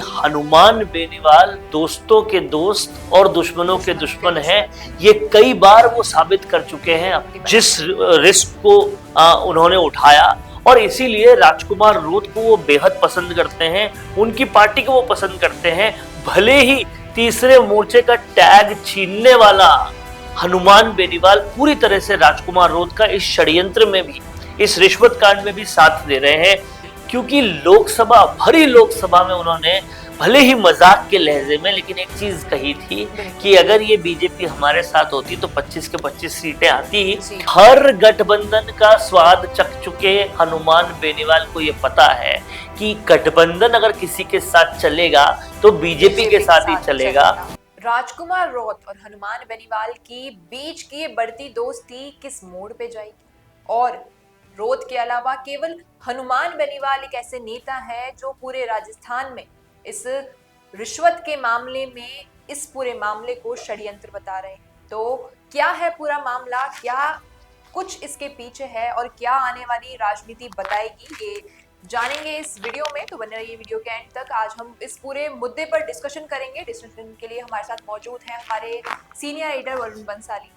हनुमान बेनीवाल दोस्तों के दोस्त और दुश्मनों के दुश्मन हैं, ये कई बार वो साबित कर चुके हैं। जिस रिस्क को उन्होंने उठाया और इसीलिए राजकुमार रोत को वो बेहद पसंद करते हैं, उनकी पार्टी को वो पसंद करते हैं। भले ही तीसरे मोर्चे का टैग छीनने वाला हनुमान बेनीवाल पूरी तरह से राजकुमार रोत का इस षड्यंत्र में भी, इस रिश्वत कांड में भी साथ दे रहे हैं, क्योंकि भरी लोकसभा में उन्होंने भले ही मजाक के लहजे में लेकिन एक चीज कही थी कि अगर ये बीजेपी हमारे साथ होती तो 25 के 25 सीटें आती ही। हर गठबंधन का स्वाद चख चुके हनुमान बेनीवाल को ये पता है कि गठबंधन अगर किसी के साथ चलेगा तो बीजेपी के साथ ही चलेगा। राजकुमार रोत और हनुमान बेनीवाल की बीच की ये बढ़ती दोस्ती किस मोड़ पे जाएगी? और रोत के अलावा केवल हनुमान बेनीवाल एक ऐसे नेता है जो पूरे राजस्थान में इस रिश्वत के मामले में इस पूरे मामले को षड्यंत्र बता रहे हैं। तो क्या है पूरा मामला, क्या कुछ इसके पीछे है और क्या आने वाली राजनीति बताएगी, ये जानेंगे इस वीडियो में। तो बने रहिए वीडियो के एंड तक। आज हम इस पूरे मुद्दे पर डिस्कशन करेंगे। डिस्कशन के लिए हमारे साथ मौजूद हैं हमारे senior editor Varun Bansali.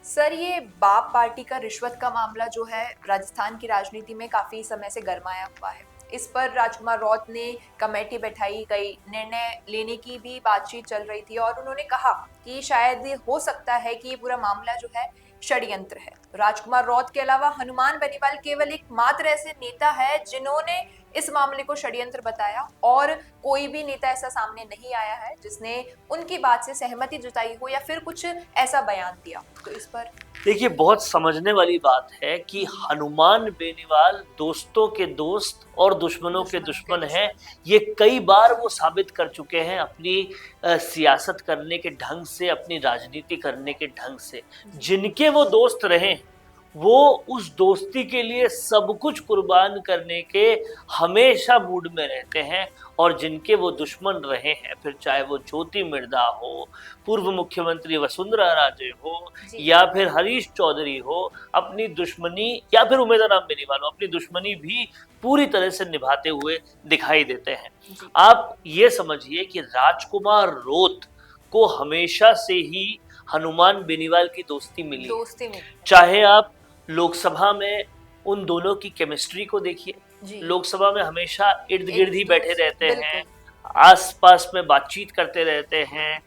Sir, ये बाप पार्टी का रिश्वत का मामला जो है राजस्थान की राजनीति में काफी समय से गरमाया हुआ है। इस पर राजकुमार रोत ने कमेटी बैठाई, कई निर्णय लेने की भी बातचीत चल रही थी और उन्होंने कहा कि शायद हो सकता है कि ये पूरा मामला जो है षड्यंत्र है। राजकुमार रोत के अलावा हनुमान बेनीवाल केवल एक मात्र ऐसे नेता है जिन्होंने इस मामले को षड्यंत्र बताया और कोई भी नेता ऐसा सामने नहीं आया है जिसने उनकी बात से सहमति जताई हो या फिर कुछ ऐसा बयान दिया। तो इस पर देखिए, बहुत समझने वाली बात है कि हनुमान बेनीवाल दोस्तों के दोस्त और दुश्मनों के दुश्मन हैं। ये कई बार वो साबित कर चुके हैं अपनी सियासत करने के ढंग से, अपनी राजनीति करने के ढंग से। जिनके वो दोस्त रहे वो उस दोस्ती के लिए सब कुछ कुर्बान करने के हमेशा मूड में रहते हैं, और जिनके वो दुश्मन रहे हैं, फिर चाहे वो ज्योति मिर्धा हो, पूर्व मुख्यमंत्री वसुंधरा राजे हो या फिर हरीश चौधरी हो, अपनी दुश्मनी, या फिर उमेद राम बेनीवाल हो, अपनी दुश्मनी भी पूरी तरह से निभाते हुए दिखाई देते हैं। आप ये समझिए कि राजकुमार रोत को हमेशा से ही हनुमान बेनीवाल की दोस्ती मिली। चाहे आप लोकसभा में उन दोनों की केमिस्ट्री को देखिए, लोकसभा में हमेशा इर्द गिर्द ही बैठे रहते हैं, आसपास में बातचीत करते रहते हैं,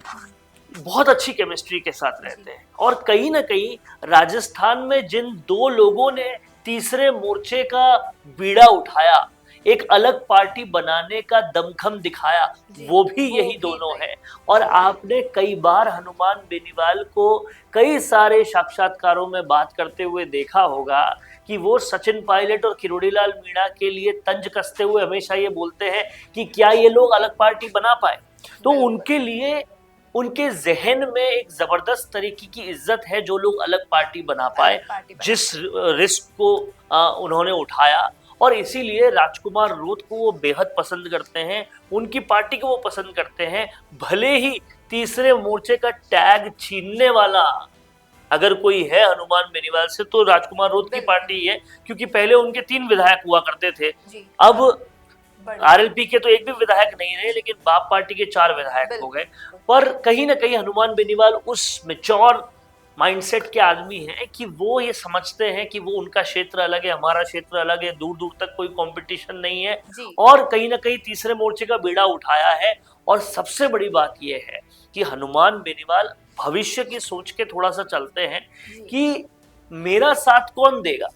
बहुत अच्छी केमिस्ट्री के साथ रहते हैं। और कहीं ना कहीं राजस्थान में जिन दो लोगों ने तीसरे मोर्चे का बीड़ा उठाया, एक अलग पार्टी बनाने का दमखम दिखाया, वो भी यही दोनों हैं। और आपने कई बार हनुमान बेनीवाल को कई सारे साक्षात्कारों में बात करते हुए देखा होगा कि वो सचिन पायलट और किरोड़ीलाल मीणा के लिए तंज कसते हुए हमेशा ये बोलते हैं कि क्या ये लोग अलग पार्टी बना पाए। तो उनके लिए, उनके जहन में एक जबरदस्त तरीके की इज्जत है जो लोग अलग पार्टी बना पाए, जिस रिस्क को उन्होंने उठाया। और इसीलिए राजकुमार रोत को वो बेहद पसंद करते हैं, उनकी पार्टी को वो पसंद करते हैं। भले ही तीसरे मोर्चे का टैग छीनने वाला अगर कोई है हनुमान बेनीवाल से तो राजकुमार रोत की पार्टी है, क्योंकि पहले उनके 3 विधायक हुआ करते थे। अब आरएलपी के तो एक भी विधायक नहीं रहे, लेकिन बाप पार्टी के 4 विधायक हो गए। पर कहीं ना कहीं हनुमान बेनीवाल उस मैच्योर माइंडसेट के आदमी हैं कि वो ये समझते हैं कि वो, उनका क्षेत्र अलग है, हमारा क्षेत्र अलग है, दूर दूर तक कोई कंपटीशन नहीं है, और कहीं ना कहीं तीसरे मोर्चे का बीड़ा उठाया है। और सबसे बड़ी बात ये है कि हनुमान बेनीवाल भविष्य की सोच के थोड़ा सा चलते हैं कि मेरा साथ कौन देगा,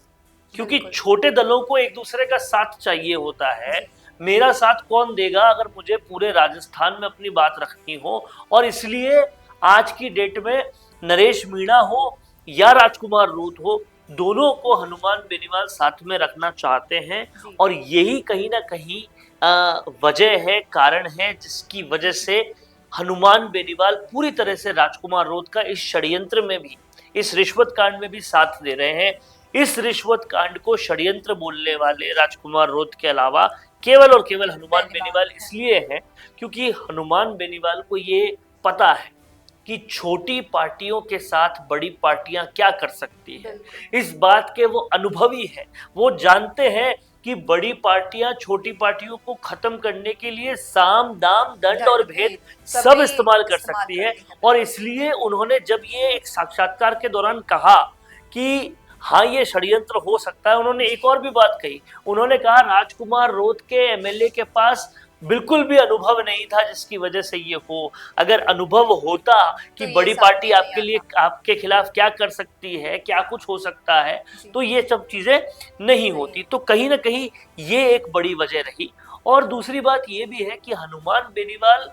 क्योंकि छोटे दलों को एक दूसरे का साथ चाहिए होता है। मेरा साथ कौन देगा अगर मुझे पूरे राजस्थान में अपनी बात रखनी हो। और इसलिए आज की डेट में नरेश मीणा हो या राजकुमार रोत हो, दोनों को हनुमान बेनीवाल साथ में रखना चाहते हैं। और यही कहीं ना कहीं वजह है, कारण है, जिसकी वजह से हनुमान बेनीवाल पूरी तरह से राजकुमार रोत का इस षड्यंत्र में भी, इस रिश्वत कांड में भी साथ दे रहे हैं। इस रिश्वत कांड को षड्यंत्र बोलने वाले राजकुमार रोत के अलावा केवल और केवल हनुमान बेनीवाल इसलिए है क्योंकि हनुमान बेनीवाल को ये पता है कि छोटी पार्टियों के साथ बड़ी पार्टियां क्या कर सकती हैं। इस बात के वो अनुभवी हैं। वो जानते हैं कि बड़ी पार्टियां छोटी पार्टियों को खत्म करने के लिए साम दाम दंड और भेद सब इस्तेमाल कर सकती है। और इसलिए उन्होंने जब ये एक साक्षात्कार के दौरान कहा कि हाँ ये षड्यंत्र हो सकता है, उन्होंने एक और भी बात कही। उन्होंने कहा राजकुमार रोत के एमएलए के पास बिल्कुल भी अनुभव नहीं था जिसकी वजह से ये हो। अगर अनुभव होता कि तो बड़ी पार्टी आपके लिए आपके खिलाफ क्या कर सकती है, क्या कुछ हो सकता है, तो ये सब चीजें नहीं होती। तो कहीं ना कहीं ये एक बड़ी वजह रही। और दूसरी बात ये भी है कि हनुमान बेनीवाल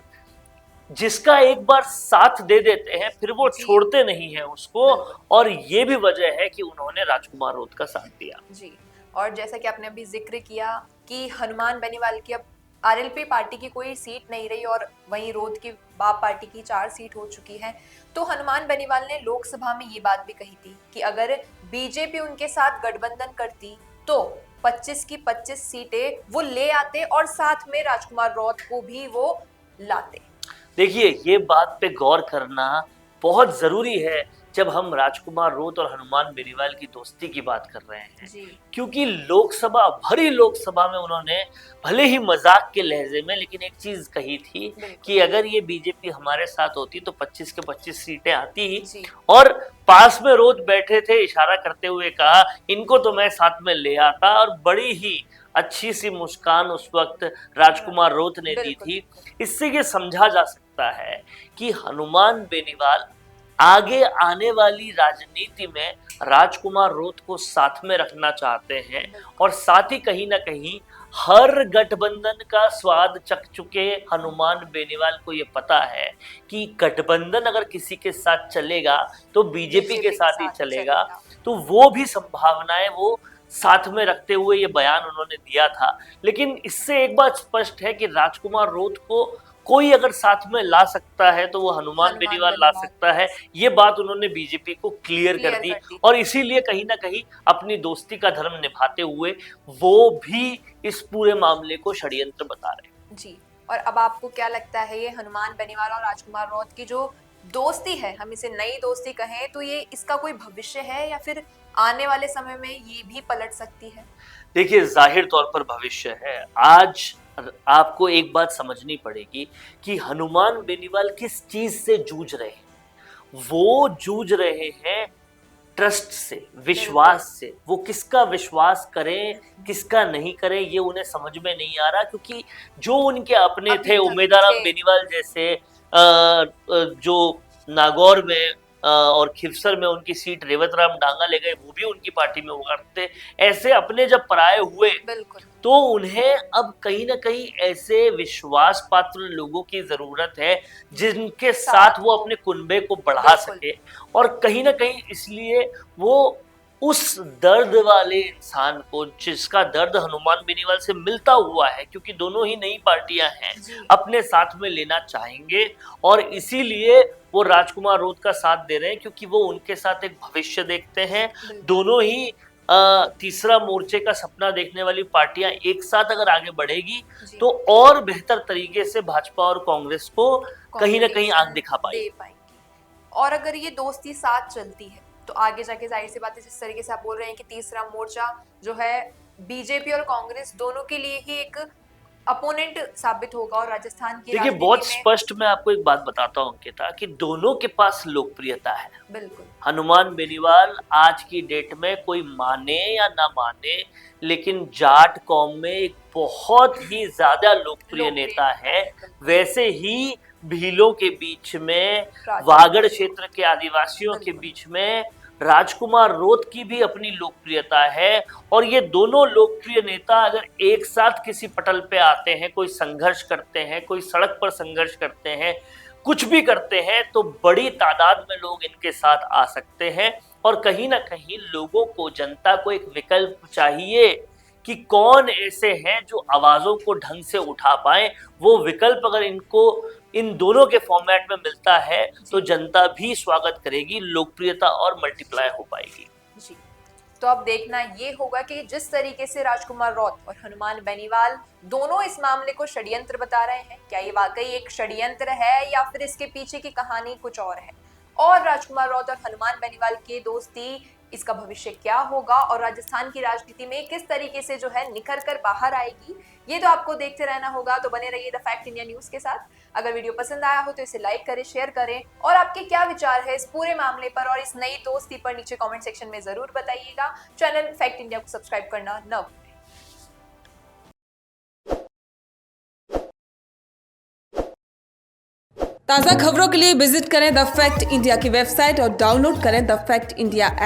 जिसका एक बार साथ दे देते हैं फिर वो छोड़ते नहीं है उसको, और ये भी वजह है कि उन्होंने राजकुमार रोत का साथ दिया। जी, और जैसा कि आपने अभी जिक्र किया कि हनुमान बेनीवाल की अब आरएलपी पार्टी की कोई सीट नहीं रही और वहीं रोत की बाप पार्टी की 4 सीट हो चुकी है, तो हनुमान बेनीवाल ने लोकसभा में ये बात भी कही थी कि अगर बीजेपी उनके साथ गठबंधन करती तो 25 की 25 सीटें वो ले आते और साथ में राजकुमार रोत को भी वो लाते। देखिए ये बात पे गौर करना बहुत जरूरी है जब हम राजकुमार रोत और हनुमान बेनीवाल की दोस्ती की बात कर रहे हैं, क्योंकि लोकसभा भरी लोकसभा में उन्होंने भले ही मजाक के लहजे में लेकिन एक चीज कही थी कि अगर ये बीजेपी हमारे साथ होती तो 25 के 25 सीटें आती ही, और पास में रोत बैठे थे, इशारा करते हुए कहा इनको तो मैं साथ में ले आता। और बड़ी ही अच्छी सी मुस्कान उस वक्त राजकुमार रोत ने दी थी। इससे ये समझा जा सकता है कि हनुमान बेनीवाल आगे आने वाली राजनीति में राजकुमार रोत को साथ में रखना चाहते हैं, और साथ ही कहीं ना कहीं हर गठबंधन का स्वाद चख चुके हनुमान बेनीवाल को ये पता है कि गठबंधन अगर किसी के साथ चलेगा तो बीजेपी के साथ ही चलेगा। तो वो भी संभावनाएं वो साथ में रखते हुए ये बयान उन्होंने दिया था। लेकिन इससे एक बात स्पष्ट है कि राजकुमार रोत को कोई अगर साथ में ला सकता है तो वो हनुमान बेनीवाल ला सकता है। ये बात उन्होंने बीजेपी को क्लियर कर दी, और इसीलिए कहीं ना कहीं अपनी दोस्ती का धर्म निभाते हुए वो भी इस पूरे मामले को षड्यंत्र बता रहे हैं। जी, और अब आपको क्या लगता है ये हनुमान बेनीवाल और राजकुमार रोत की जो दोस्ती है, हम इसे नई दोस्ती कहें तो ये इसका कोई भविष्य है या फिर आने वाले समय में ये भी पलट सकती है? देखिए जाहिर तौर पर भविष्य है। आज आपको एक बात समझनी पड़ेगी कि हनुमान बेनीवाल किस चीज से जूझ रहे हैं। वो जूझ रहे हैं ट्रस्ट से, विश्वास से। वो किसका विश्वास करें किसका नहीं करें ये उन्हें समझ में नहीं आ रहा, क्योंकि जो उनके अपने थे उमेदाराम बेनीवाल जैसे जो नागौर में और खिवसर में उनकी सीट रेवतराम डांगा ले गए, वो भी उनकी पार्टी में हुआ करते। ऐसे अपने जब पराये हुए तो उन्हें अब कहीं ना कहीं ऐसे विश्वास पात्र लोगों की जरूरत है जिनके साथ वो अपने कुनबे को बढ़ा सके। और कहीं ना कहीं इसलिए वो उस दर्द वाले इंसान को जिसका दर्द हनुमान बेनीवाल से मिलता हुआ है, क्योंकि दोनों ही नई पार्टियां हैं, अपने साथ में लेना चाहेंगे। और इसीलिए वो राजकुमार रोत का साथ दे रहे हैं, क्योंकि वो उनके साथ एक भविष्य देखते हैं। दोनों ही तीसरा मोर्चे का सपना देखने वाली पार्टियां एक साथ अगर आगे बढ़ेगी तो और बेहतर तरीके से भाजपा और कांग्रेस को कहीं ना कहीं आग दिखा पाएगी। और अगर ये दोस्ती साथ चलती है तो आगे जाके जाहिर सी बात है, जिस तरीके से आप बोल रहे हैं कि तीसरा मोर्चा जो है बीजेपी और कांग्रेस दोनों के लिए ही एक अपोनेंट साबित होगा। और राजस्थान की देखिए बहुत स्पष्ट मैं आपको एक बात बताता हूँ अंकिता, कि दोनों के पास लोकप्रियता है। बिल्कुल। हनुमान बेनीवाल आज की डेट में कोई माने या ना माने लेकिन जाट कौम में एक बहुत ही ज्यादा लोकप्रिय नेता है। वैसे ही भीलों के बीच में, वागड़ क्षेत्र के आदिवासियों के बीच में राजकुमार रोत की भी अपनी लोकप्रियता है। और ये दोनों लोकप्रिय नेता अगर एक साथ किसी पटल पे आते हैं, कोई संघर्ष करते हैं, कोई सड़क पर संघर्ष करते हैं, कुछ भी करते हैं, तो बड़ी तादाद में लोग इनके साथ आ सकते हैं। और कहीं ना कहीं लोगों को, जनता को एक विकल्प चाहिए कि कौन ऐसे हैं जो आवाजों को ढंग से उठा पाए। वो विकल्प अगर इनको इन दोनों के फॉर्मेट में मिलता है तो जनता भी स्वागत करेगी, लोकप्रियता और मल्टीप्लाई हो पाएगी। जी, तो अब देखना ये होगा कि जिस तरीके से राजकुमार रोत और हनुमान बेनीवाल दोनों इस मामले को षड्यंत्र बता रहे हैं, क्या ये वाकई एक षड्यंत्र है या फिर इसके पीछे की कहानी कुछ और है। और राजकुमार रोत और हनुमान बेनीवाल की दोस्ती इसका भविष्य क्या होगा और राजस्थान की राजनीति में किस तरीके से जो है निखर कर बाहर आएगी, ये तो आपको देखते रहना होगा। तो बने रहिए द फैक्ट इंडिया न्यूज के साथ। अगर वीडियो पसंद आया हो तो इसे लाइक करें, शेयर करें और आपके क्या विचार है इस पूरे मामले पर और इस नई दोस्ती पर नीचे कमेंट सेक्शन में जरूर बताइएगा। चैनल फैक्ट इंडिया को सब्सक्राइब करना न भूलें। ताज़ा खबरों के लिए विजिट करें द फैक्ट इंडिया की वेबसाइट और डाउनलोड करें द फैक्ट इंडिया ऐप।